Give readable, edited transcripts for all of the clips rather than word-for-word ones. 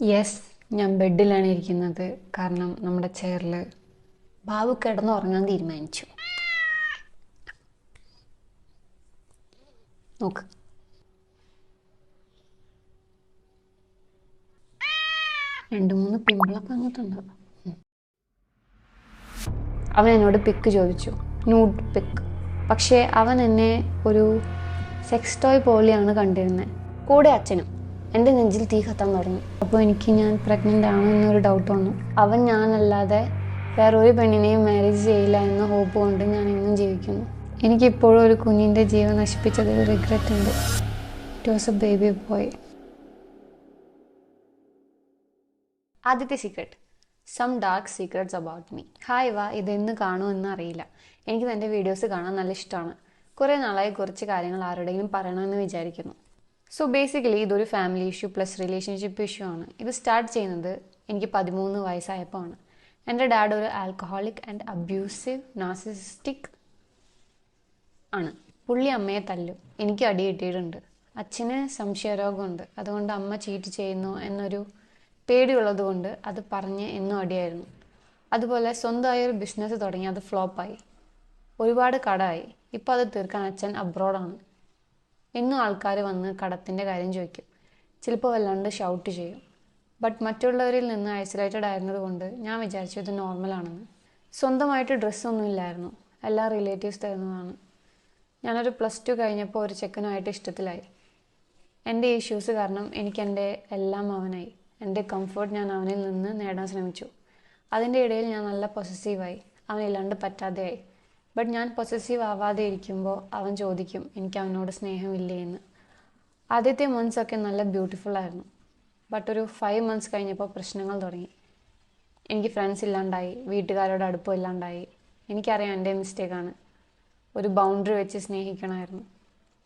Yes, ഞാൻ ബെഡിലാണ് ഇരിക്കുന്നത്. കാരണം നമ്മുടെ ചെയറിൽ ബാബു കിടന്നുറങ്ങാൻ തീരുമാനിച്ചു. നോക്ക്, രണ്ട് മൂന്ന് പിമ്പിളൊക്കെ വന്നിട്ടുണ്ട്. അവൻ എന്നോട് പിക്ക് ചോദിച്ചു, ന്യൂഡ് പിക്ക്. പക്ഷേ അവൻ എന്നെ ഒരു സെക്സ് ടോയ് പോലെയാണ് കണ്ടിരുന്നത്. കൂടെ അച്ഛനും. എൻ്റെ നെഞ്ചിൽ തീ കത്താൻ തുടങ്ങി. അപ്പോൾ ഞാൻ പ്രഗ്നൻ്റ് ആണോ എന്നൊരു ഡൗട്ട് വന്നു. അവൻ ഞാനല്ലാതെ വേറൊരു പെണ്ണിനെയും മാരേജ് ചെയ്യില്ല എന്ന ഹോപ്പ് കൊണ്ട് ഞാൻ ഇന്നും ജീവിക്കുന്നു. എനിക്കിപ്പോഴും ഒരു കുഞ്ഞിൻ്റെ ജീവൻ നശിപ്പിച്ചതിൽ റിഗ്രറ്റ് ഉണ്ട്. It was a baby boy. ആദ്യത്തെ secret, some dark secrets about me. Hi വാ, ഇതെന്ന് കാണുമെന്ന് അറിയില്ല. എനിക്ക് എൻ്റെ വീഡിയോസ് കാണാൻ നല്ല ഇഷ്ടമാണ്. കുറേ നാളായി കുറച്ച് കാര്യങ്ങൾ ആരോടെങ്കിലും പറയണമെന്ന് വിചാരിക്കുന്നു. സോ ബേസിക്കലി ഇതൊരു family issue plus relationship issue ആണ്. ഇത് സ്റ്റാർട്ട് ചെയ്യുന്നത് എനിക്ക് 13 വയസ്സായപ്പോൾ ആണ്. എൻ്റെ ഡാഡ് ഒരു ആൽക്കഹോളിക് ആൻഡ് അബ്യൂസീവ് നാർസിസിസ്റ്റിക് ആണ്. പുള്ളി അമ്മയെ തല്ലും. എനിക്ക് അടി കിട്ടിയിട്ടുണ്ട്. അച്ഛന് സംശയരോഗമുണ്ട്. അതുകൊണ്ട് അമ്മ ചീറ്റ് ചെയ്യുന്നു എന്നൊരു പേടിയുള്ളത് കൊണ്ട് അത് പറഞ്ഞ് എന്നും അടിയായിരുന്നു. അതുപോലെ സ്വന്തമായൊരു ബിസിനസ് തുടങ്ങി, അത് ഫ്ലോപ്പായി. ഒരുപാട് കടമായി. ഇപ്പോൾ അത് തീർക്കാൻ അച്ഛൻ അബ്രോഡാണ്. എന്നും ആൾക്കാർ വന്ന് കടത്തിൻ്റെ കാര്യം ചോദിക്കും. ചിലപ്പോൾ വല്ലാണ്ട് ഷൗട്ട് ചെയ്യും. ബട്ട് മറ്റുള്ളവരിൽ നിന്ന് ഐസൊലേറ്റഡ് ആയിരുന്നത് കൊണ്ട് ഞാൻ വിചാരിച്ചു ഇത് നോർമലാണെന്ന്. സ്വന്തമായിട്ട് ഡ്രസ്സൊന്നും ഇല്ലായിരുന്നു. എല്ലാം റിലേറ്റീവ്സ് തരുന്നതാണ്. ഞാനൊരു +2 കഴിഞ്ഞപ്പോൾ ഒരു ചെക്കനുമായിട്ട് ഇഷ്ടത്തിലായി. എൻ്റെ ഇഷ്യൂസ് കാരണം എനിക്ക് എൻ്റെ എല്ലാം അവനായി. എൻ്റെ കംഫർട്ട് ഞാൻ അവനിൽ നിന്ന് നേടാൻ ശ്രമിച്ചു. അതിൻ്റെ ഇടയിൽ ഞാൻ നല്ല പൊസസീവായി. അവനില്ലാണ്ട് പറ്റാതെയായി. ബട്ട് ഞാൻ പൊസസീവ് ആവാതെ ഇരിക്കുമ്പോൾ അവൻ ചോദിക്കും എനിക്ക് അവനോട് സ്നേഹമില്ലേ എന്ന്. ആദ്യത്തെ മന്ത്സൊക്കെ നല്ല ബ്യൂട്ടിഫുൾ ആയിരുന്നു. ബട്ട് ഒരു 5 മന്ത്സ് കഴിഞ്ഞപ്പോൾ പ്രശ്നങ്ങൾ തുടങ്ങി. എനിക്ക് ഫ്രണ്ട്സ് ഇല്ലാണ്ടായി. വീട്ടുകാരോട് അടുപ്പം ഇല്ലാണ്ടായി. എനിക്കറിയാം എൻ്റെ മിസ്റ്റേക്കാണ്. ഒരു ബൗണ്ടറി വെച്ച് സ്നേഹിക്കണമായിരുന്നു.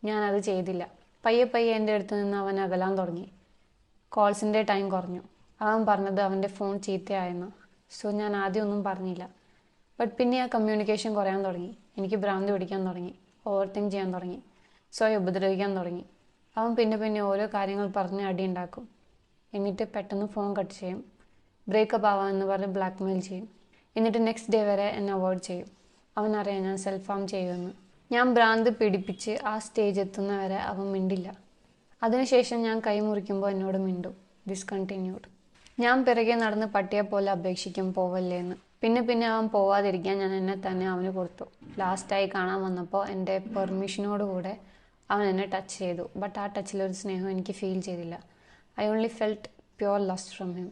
ഞാനത് ചെയ്തില്ല. പയ്യെ പയ്യെ എൻ്റെ അടുത്ത് നിന്ന് അവൻ അകലാൻ തുടങ്ങി. കോൾസിൻ്റെ ടൈം കുറഞ്ഞു. അവൻ പറഞ്ഞത് അവൻ്റെ ഫോൺ ചീത്തയായെന്ന്. സോ ഞാൻ ആദ്യമൊന്നും പറഞ്ഞില്ല. ബട്ട് പിന്നെ ആ കമ്മ്യൂണിക്കേഷൻ കുറയാൻ തുടങ്ങി. എനിക്ക് ഭ്രാന്ത് പിടിക്കാൻ തുടങ്ങി. ഓവർ തിങ്ക് ചെയ്യാൻ തുടങ്ങി. സ്വയം ഉപദ്രവിക്കാൻ തുടങ്ങി. അവൻ പിന്നെ ഓരോ കാര്യങ്ങൾ പറഞ്ഞ് അടി ഉണ്ടാക്കും. എന്നിട്ട് പെട്ടെന്ന് ഫോൺ കട്ട് ചെയ്യും. ബ്രേക്കപ്പ് ആവാമെന്ന് പറഞ്ഞ് ബ്ലാക്ക്മെയിൽ ചെയ്യും. എന്നിട്ട് നെക്സ്റ്റ് ഡേ വരെ എന്നെ അവോയ്ഡ് ചെയ്യും. അവനറിയാം ഞാൻ സെൽഫ് ഹാം ചെയ്യുമെന്ന്. ഞാൻ ഭ്രാന്ത് പിടിപ്പിച്ച് ആ സ്റ്റേജ് എത്തുന്നവരെ അവൻ മിണ്ടില്ല. അതിനുശേഷം ഞാൻ കൈ മുറിക്കുമ്പോൾ എന്നോട് മിണ്ടും. ഡിസ്കണ്ടിന്യൂഡ്. ഞാൻ പിറകെ നടന്ന് പട്ടിയെ പോലെ അപേക്ഷിക്കും പോവല്ലേ എന്ന്. പിന്നെ അവൻ പോവാതിരിക്കാൻ ഞാൻ എന്നെ തന്നെ അവന് കൊടുത്തു. ലാസ്റ്റായി കാണാൻ വന്നപ്പോൾ എൻ്റെ പെർമിഷനോടുകൂടെ അവൻ എന്നെ ടച്ച് ചെയ്തു. ബട്ട് ആ ടച്ചിലൊരു സ്നേഹം എനിക്ക് ഫീൽ ചെയ്തില്ല. I only felt pure lust from him.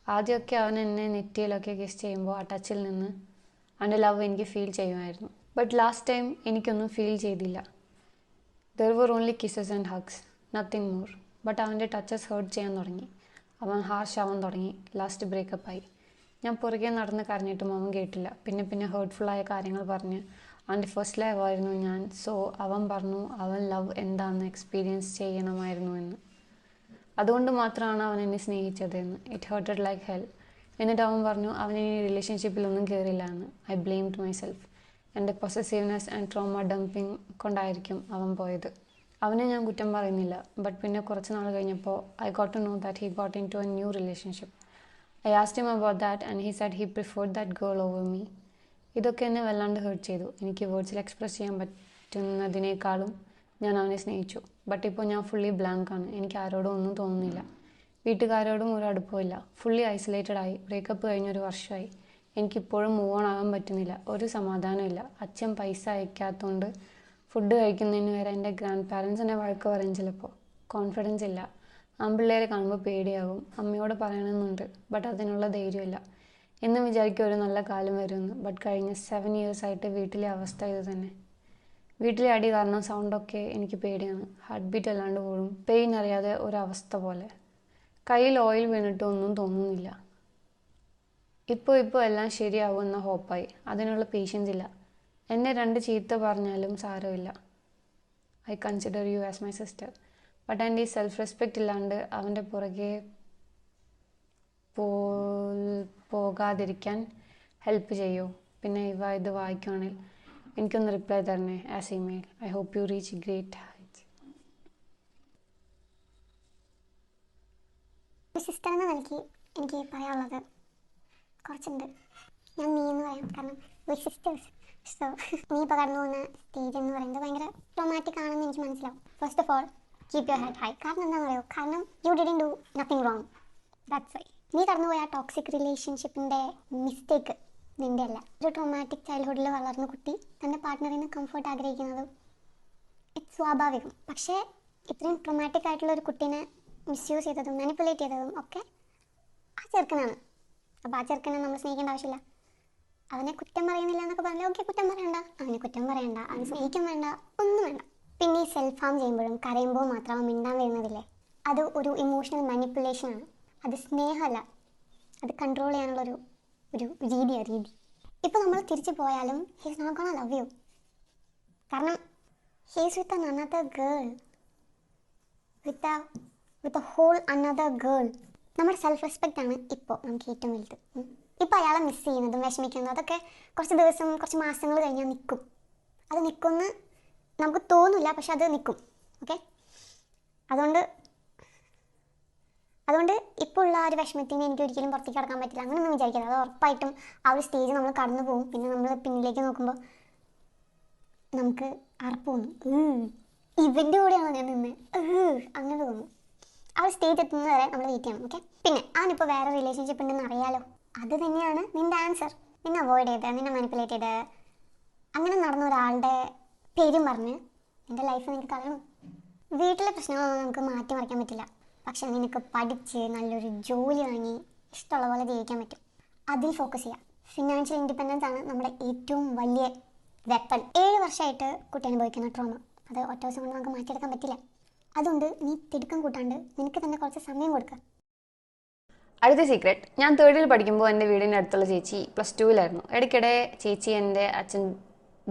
ആദ്യമൊക്കെ അവൻ എന്നെ നെറ്റിയിലൊക്കെ കിസ് ചെയ്യുമ്പോൾ ആ ടച്ചിൽ നിന്ന് അവൻ്റെ ലവ് എനിക്ക് ഫീൽ ചെയ്യുമായിരുന്നു. ബട്ട് ലാസ്റ്റ് ടൈം എനിക്കൊന്നും ഫീൽ ചെയ്തില്ല. There were only kisses and hugs, nothing more. But അവൻ്റെ ടച്ചസ് ഹേർട്ട് ചെയ്യാൻ തുടങ്ങി. അവൻ ഹാർഷ് ആവാൻ തുടങ്ങി. ലാസ്റ്റ് ബ്രേക്കപ്പായി. ഞാൻ പുറകെ നടന്ന് കരഞ്ഞിട്ടും അവൻ കേട്ടില്ല. പിന്നെ ഹേർട്ട്ഫുള്ളായ കാര്യങ്ങൾ പറഞ്ഞ് അവൻ്റെ ഫസ്റ്റ് ലവ് ആയിരുന്നു ഞാൻ. സോ അവൻ പറഞ്ഞു അവൻ ലവ് എന്താണെന്ന് എക്സ്പീരിയൻസ് ചെയ്യണമായിരുന്നു എന്ന്. അതുകൊണ്ട് മാത്രമാണ് അവൻ എന്നെ സ്നേഹിച്ചത് എന്ന്. It hurted like hell. എന്നിട്ട് അവൻ പറഞ്ഞു അവൻ ഇനി റിലേഷൻഷിപ്പിലൊന്നും കയറില്ല എന്ന്. I blamed myself. എൻ്റെ പൊസസീവ്നെസ് ആൻഡ് ട്രോമ ഡംപിങ് കൊണ്ടായിരിക്കും അവൻ പോയത്. അവനെ ഞാൻ കുറ്റം പറയുന്നില്ല. ബട്ട് പിന്നെ കുറച്ച് നാൾ കഴിഞ്ഞപ്പോൾ I got to know that he got into a new relationship. I asked him about that and he said he preferred that girl over me. ഇതൊക്കെ എന്നെ വല്ലാണ്ട് ഹേർട്ട് ചെയ്തു. എനിക്ക് വേർഡ്സിൽ എക്സ്പ്രസ് ചെയ്യാൻ പറ്റുന്നതിനേക്കാളും ഞാൻ അവനെ സ്നേഹിച്ചു. ബട്ട് ഇപ്പോൾ ഞാൻ ഫുള്ളി ബ്ലാങ്കാണ്. എനിക്ക് ആരോടും ഒന്നും തോന്നുന്നില്ല. വീട്ടുകാരോടും ഒരു അടുപ്പമില്ല. ഫുള്ളി ഐസൊലേറ്റഡ് ആയി. ബ്രേക്കപ്പ് കഴിഞ്ഞൊരു വർഷമായി. എനിക്കിപ്പോഴും മൂവ് ഓൺ ആകാൻ പറ്റുന്നില്ല. ഒരു സമാധാനമില്ല. അച്ഛൻ പൈസ അയക്കാത്തതുകൊണ്ട് ഫുഡ് കഴിക്കുന്നതിന് വരെ എൻ്റെ ഗ്രാൻഡ് പാരൻസ് എന്നെ വഴക്ക് പറയും ചിലപ്പോൾ. കോൺഫിഡൻസ് ഇല്ല. ആൺപിള്ളേരെ കാണുമ്പോൾ പേടിയാകും. അമ്മയോട് പറയണമെന്നുണ്ട്. ബട്ട് അതിനുള്ള ധൈര്യമില്ല. എന്നും വിചാരിക്കും ഒരു നല്ല കാലം വരുമെന്ന്. ബട്ട് കഴിഞ്ഞ 7 ഇയേഴ്സായിട്ട് വീട്ടിലെ അവസ്ഥ ഇത് തന്നെ. വീട്ടിലെ അടി കാരണം സൗണ്ടൊക്കെ എനിക്ക് പേടിയാണ്. ഹാർട്ട് ബീറ്റ് അല്ലാണ്ട് പോലും പെയിൻ അറിയാതെ ഒരവസ്ഥ പോലെ. കയ്യിൽ ഓയിൽ വീണിട്ട് ഒന്നും തോന്നുന്നില്ല. ഇപ്പോൾ എല്ലാം ശരിയാവുമെന്ന ഹോപ്പായി. അതിനുള്ള പേഷ്യൻസ് ഇല്ല. എന്നെ 2 ചീത്ത പറഞ്ഞാലും സാരമില്ല. I consider U as my sister. But എൻ്റെ ഈ സെൽഫ് റെസ്പെക്റ്റ് ഇല്ലാണ്ട് അവൻ്റെ പുറകെ പോകാതിരിക്കാൻ ഹെൽപ്പ് ചെയ്യൂ. പിന്നെ ഇത് വായിക്കുകയാണെങ്കിൽ എനിക്കൊന്ന് റിപ്ലൈ തരണേ as email. I hope you reach great heights. Sister എനിക്ക് എനിക്ക് പറയാനുള്ളത് കുറച്ചുണ്ട്. ഞാൻ നീ എന്ന് പറയാം, കാരണം വി സിസ്റ്റേഴ്സ്. സോ നീ ഇപ്പോൾ കടന്നു പോകുന്ന സ്റ്റേജ് എന്ന് പറയുന്നത് ഭയങ്കര ട്രോമാറ്റിക് ആണെന്ന് എനിക്ക് മനസ്സിലാവും. First of all keep your head high. കാരണം എന്താണെന്ന് അറിയോ? കാരണം you didn't do nothing wrong. That's why നീ കടന്നുപോയ ആ ടോക്സിക് റിലേഷൻഷിപ്പിൻ്റെ മിസ്റ്റേക്ക് നിൻ്റെ അല്ല. ഒരു ട്രോമാറ്റിക് ചൈൽഡ്ഹുഡിൽ വളർന്ന കുട്ടി തൻ്റെ പാർട്ട്ണറിന് കംഫർട്ട് ആഗ്രഹിക്കുന്നതും ഇറ്റ്സ് സ്വാഭാവികം. പക്ഷേ ഇത്രയും ട്രോമാറ്റിക് ആയിട്ടുള്ള ഒരു കുട്ടീനെ മിസ്യൂസ് ചെയ്തതും മാനിപ്പുലേറ്റ് ചെയ്തതും ഒക്കെ ആ ചെറുക്കനാണ്. അപ്പോൾ ആ ചെറുക്കനെ നമ്മൾ സ്നേഹിക്കേണ്ട ആവശ്യമില്ല. അവനെ കുറ്റം പറയുന്നില്ല എന്നൊക്കെ പറഞ്ഞാൽ ഓക്കെ, കുറ്റം പറയണ്ട, അവനെ കുറ്റം പറയണ്ട, അവനെ സ്നേഹിക്കാൻ വേണ്ട, ഒന്നും വേണ്ട. പിന്നെ ഈ സെൽഫ് ഹാം ചെയ്യുമ്പോഴും കരയുമ്പോൾ മാത്രം അവൻ മിണ്ടാൻ വരുന്നതില്ലേ, അത് ഒരു ഇമോഷണൽ മാനിപ്പുലേഷനാണ്. അത് സ്നേഹമല്ല, അത് കൺട്രോൾ ചെയ്യാനുള്ളൊരു രീതി. ഇപ്പോൾ നമ്മൾ തിരിച്ചു പോയാലും he's not gonna love you. കാരണം he's with another girl, with a whole another girl. നമ്മുടെ സെൽഫ് റെസ്പെക്റ്റ് ആണ് ഇപ്പോൾ നമുക്ക് ഏറ്റവും വലുത്. ഇപ്പോൾ അയാളെ മിസ് ചെയ്യുന്നതും വിഷമിക്കുന്നതും അതൊക്കെ കുറച്ച് ദിവസം, കുറച്ച് മാസങ്ങൾ കഴിഞ്ഞാൽ നിൽക്കും. അത് നിൽക്കുമെന്ന് നമുക്ക് തോന്നില്ല, പക്ഷെ അത് നിൽക്കും. ഓക്കെ, അതുകൊണ്ട് ഇപ്പോൾ ഉള്ള ആ ഒരു വിഷമത്തിന് എനിക്ക് ഒരിക്കലും പുറത്തേക്ക് കടക്കാൻ പറ്റില്ല, അങ്ങനെയൊന്നും വിചാരിക്കരുത്. അത് ഉറപ്പായിട്ടും ആ ഒരു സ്റ്റേജ് നമ്മൾ കടന്നു പോകും. പിന്നെ നമ്മൾ പിന്നിലേക്ക് നോക്കുമ്പോൾ നമുക്ക് അറപ്പ് തോന്നും, ഇവൻ്റെ കൂടെയാണോ ഞാൻ നിന്ന്, അങ്ങനെ തോന്നും. ആ ഒരു സ്റ്റേജ് എത്തുന്നത് വരെ നമ്മൾ വെയിറ്റ് ചെയ്യണം. ഓക്കെ, പിന്നെ അവനിപ്പോൾ വേറെ റിലേഷൻഷിപ്പ് ഉണ്ടെന്ന് അറിയാലോ, അത് തന്നെയാണ് നിൻ്റെ ആൻസർ. നിന്നെ അവോയ്ഡ് ചെയ്ത്, നിന്നെ മാനിപ്പുലേറ്റ് ചെയ്ത്, അങ്ങനെ നടന്ന ഒരാളുടെ പേരും പറഞ്ഞ് നിൻ്റെ ലൈഫ് നിനക്ക് കളയണം. വീട്ടിലെ പ്രശ്നങ്ങളൊന്നും നമുക്ക് മാറ്റിമറിക്കാൻ പറ്റില്ല, പക്ഷെ നിനക്ക് പഠിച്ച് നല്ലൊരു ജോലി വാങ്ങി ഇഷ്ടമുള്ള പോലെ ജീവിക്കാൻ പറ്റും. അതിൽ ഫോക്കസ് ചെയ്യുക. ഫിനാൻഷ്യൽ ഇൻഡിപെൻഡൻസ് ആണ് നമ്മുടെ ഏറ്റവും വലിയ വെപ്പൺ. 7 വർഷമായിട്ട് കുട്ടി അനുഭവിക്കുന്ന ട്രോമ അത് ഒറ്റ ദിവസം കൊണ്ട് നമുക്ക് മാറ്റിയെടുക്കാൻ പറ്റില്ല. അതുകൊണ്ട് നീ തിടുക്കം കൂട്ടാണ്ട് നിനക്ക് തന്നെ കുറച്ച് സമയം കൊടുക്കുക. അടുത്ത സീക്രട്ട്, ഞാൻ 3rd പഠിക്കുമ്പോൾ എൻ്റെ വീടിൻ്റെ അടുത്തുള്ള ചേച്ചി +2 ഇടയ്ക്കിടെ ചേച്ചി എൻ്റെ അച്ഛൻ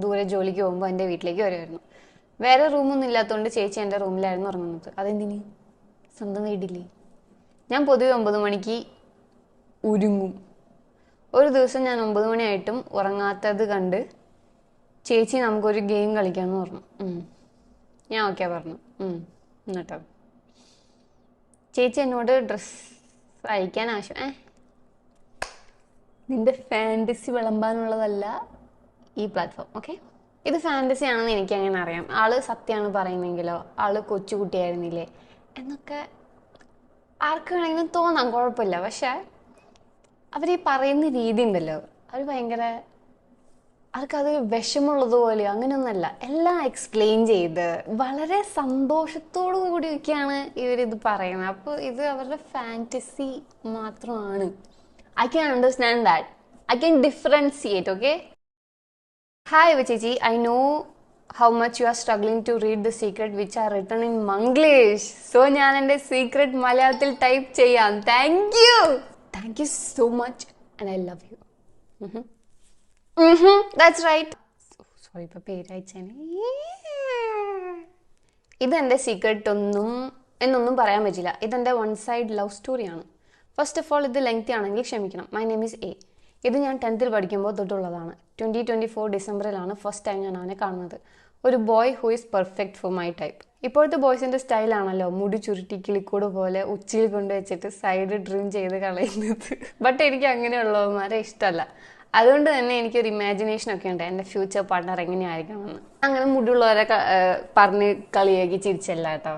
ദൂരെ ജോലിക്ക് പോകുമ്പോൾ എൻ്റെ വീട്ടിലേക്ക് വരുമായിരുന്നു. വേറെ റൂമൊന്നും ഇല്ലാത്തതുകൊണ്ട് ചേച്ചി എൻ്റെ റൂമിലായിരുന്നു ഉറങ്ങുന്നത്. അതെന്തിന്? സ്വന്തം വീടില്ലേ. ഞാൻ പൊതുവെ 9 മണിക്ക് ഒരുങ്ങും. ഒരു ദിവസം ഞാൻ 9 മണിയായിട്ടും ഉറങ്ങാത്തത് കണ്ട് ചേച്ചി നമുക്കൊരു ഗെയിം കളിക്കാമെന്ന് പറഞ്ഞു. ഞാൻ ഓക്കെ പറഞ്ഞു. എന്നിട്ടോ ചേച്ചി എന്നോട് ഡ്രസ്സ് അയക്കാൻ ആവശ്യം. നിന്റെ ഫാൻറ്റസി വിളമ്പാനുള്ളതല്ല ഈ പ്ലാറ്റ്ഫോം. ഓക്കെ, ഇത് ഫാൻറ്റസി ആണെന്ന് എനിക്കങ്ങനെ അറിയാം. ആള് സത്യമാണ് പറയുന്നെങ്കിലോ, ആള് കൊച്ചുകുട്ടിയായിരുന്നില്ലേ എന്നൊക്കെ ആർക്ക് വേണമെങ്കിലും തോന്നാം, കുഴപ്പമില്ല. പക്ഷെ അവർ ഈ പറയുന്ന രീതി ഉണ്ടല്ലോ, അവർ ഭയങ്കര, അവർക്കത് വിഷമുള്ളതുപോലെയോ അങ്ങനെയൊന്നുമല്ല. എല്ലാം എക്സ്പ്ലെയിൻ ചെയ്ത് വളരെ സന്തോഷത്തോടു കൂടിയൊക്കെയാണ് ഇവരിത് പറയുന്നത്. അപ്പോൾ ഇത് അവരുടെ ഫാൻറ്റസി മാത്രമാണ്. I can understand that. I can differentiate. Okay, hi ചേച്ചി, I know how much you are struggling to read the secret which are written in Manglish. So ഞാൻ എൻ്റെ സീക്രട്ട് മലയാളത്തിൽ ടൈപ്പ് ചെയ്യാം. Thank you so much and I love you. That's right. Sorry, ഇപ്പോൾ പേരയച്ചേനെ. ഇതെൻ്റെ secret എന്നൊന്നും പറയാൻ പറ്റില്ല. ഇതെൻ്റെ 1 സൈഡ് ലവ് സ്റ്റോറിയാണ്. ഫസ്റ്റ് ഓഫ് ഓൾ ഇത് ലെങ്തി ആണെങ്കിൽ ക്ഷമിക്കണം. My name is A. ഇത് ഞാൻ 10th പഠിക്കുമ്പോൾ തൊട്ടുള്ളതാണ്. 2024 ഡിസംബറിലാണ് ഫസ്റ്റ് ടൈം ഞാൻ അവനെ കാണുന്നത്. ഒരു boy who is perfect for my type. ഇപ്പോഴത്തെ ബോയ്സിൻ്റെ സ്റ്റൈലാണല്ലോ മുടി ചുരുട്ടി കിളിക്കൂട് പോലെ ഉച്ചിയിൽ കൊണ്ടുവച്ചിട്ട് സൈഡ് ഡ്രീം ചെയ്ത് കളയുന്നത്. ബട്ട് എനിക്ക് അങ്ങനെയുള്ളവന്മാരെ ഇഷ്ടമല്ല. അതുകൊണ്ട് തന്നെ എനിക്കൊരു ഇമാജിനേഷനൊക്കെ ഉണ്ട് എൻ്റെ ഫ്യൂച്ചർ പാർട്ട്ണർ എങ്ങനെയായിരിക്കണമെന്ന്. അങ്ങനെ മുടിയുള്ളവരെ പറഞ്ഞ് കളിയാക്കി ചിരിച്ചല്ല കേട്ടോ,